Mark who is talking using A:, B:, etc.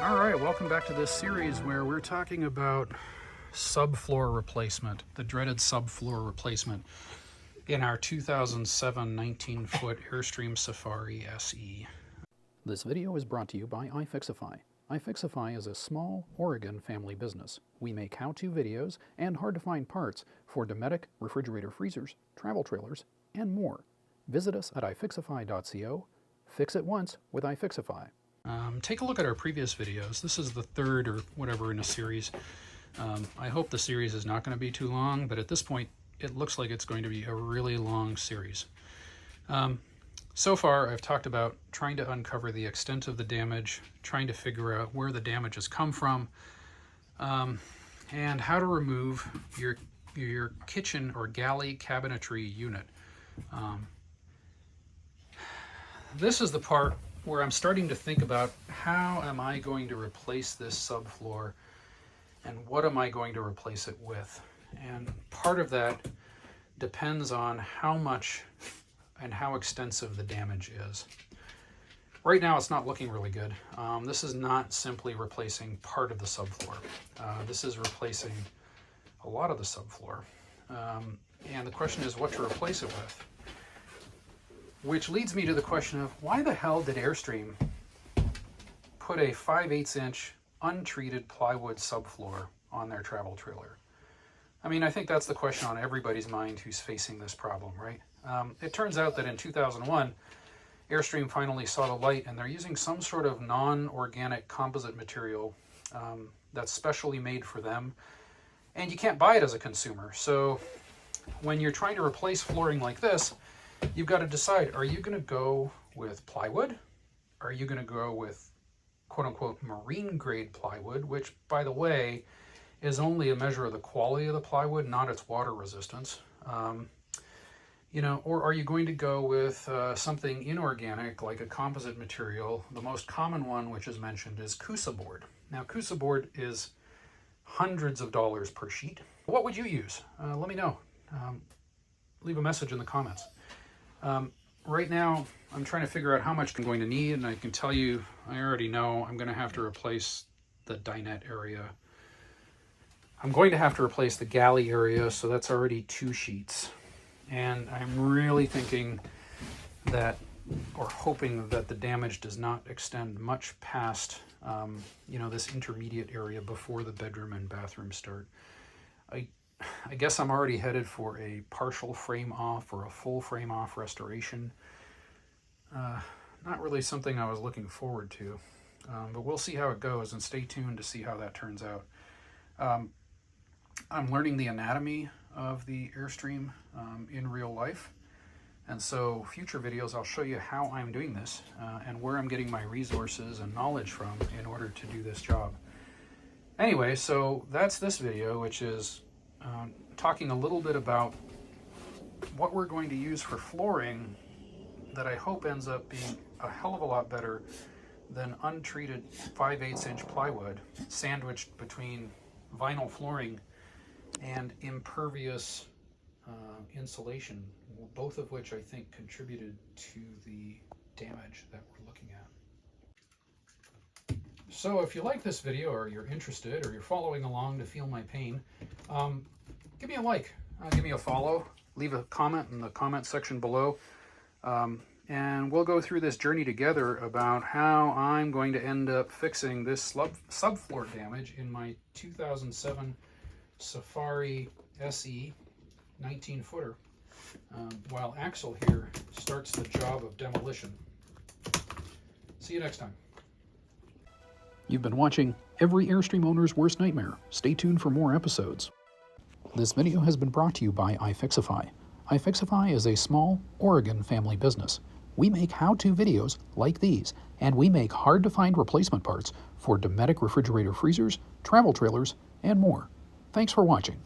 A: All right, welcome back to this series where we're talking about subfloor replacement, the dreaded subfloor replacement in our 2007 19-foot Airstream Safari SE. This video is brought to you by iFixify. iFixify is a small Oregon family business. We make how-to videos and hard-to-find parts for Dometic refrigerator freezers, travel trailers, and more. Visit us at ifixify.co. Fix it once with iFixify. Take a look at our previous videos. This is the third or whatever in a series. I hope the series is not going to be too long, but at this point it looks like it's going to be a really long series. So far I've talked about trying to uncover the extent of the damage, trying to figure out where the damage has come from, and how to remove your kitchen or galley cabinetry unit. This is the part where I'm starting to think about how am I going to replace this subfloor and what am I going to replace it with. And part of that depends on how much and how extensive the damage is. Right now it's not looking really good. This is not simply replacing part of the subfloor. This is replacing a lot of the subfloor. And the question is what to replace it with. Which leads me to the question of why the hell did Airstream put a 5/8 inch untreated plywood subfloor on their travel trailer? I mean, I think that's the question on everybody's mind who's facing this problem, right? It turns out that in 2001, Airstream finally saw the light and they're using some sort of non-organic composite material that's specially made for them. And you can't buy it as a consumer. So when you're trying to replace flooring like this, you've got to decide, are you going to go with plywood? Are you going to go with quote-unquote marine grade plywood, which, by the way, is only a measure of the quality of the plywood, not its water resistance? Or are you going to go with something inorganic like a composite material? The most common one which is mentioned is Kusa board. Now, Kusa board is hundreds of dollars per sheet. What would you use? Let me know. Leave a message in the comments. Right now, I'm trying to figure out how much I'm going to need, and I can tell you, I already know I'm going to have to replace the dinette area. I'm going to have to replace the galley area, so that's already 2 sheets. And I'm really thinking that, or hoping that the damage does not extend much past, this intermediate area before the bedroom and bathroom start. I guess I'm already headed for a partial frame off or a full frame off restoration. Not really something I was looking forward to, but we'll see how it goes and stay tuned to see how that turns out. I'm learning the anatomy of the Airstream in real life, and so future videos I'll show you how I'm doing this and where I'm getting my resources and knowledge from in order to do this job. Anyway, so that's this video, which is talking a little bit about what we're going to use for flooring that I hope ends up being a hell of a lot better than untreated 5/8 inch plywood sandwiched between vinyl flooring and impervious insulation, both of which I think contributed to the damage that we're looking at. So if you like this video or you're interested or you're following along to feel my pain, give me a like, give me a follow, leave a comment in the comment section below, and we'll go through this journey together about how I'm going to end up fixing this subfloor damage in my 2007 Safari SE 19-footer, while Axel here starts the job of demolition. See you next time. You've been watching Every Airstream Owner's Worst Nightmare. Stay tuned for more episodes. This video has been brought to you by iFixify. iFixify is a small Oregon family business. We make how-to videos like these, and we make hard-to-find replacement parts for Dometic refrigerator freezers, travel trailers, and more. Thanks for watching.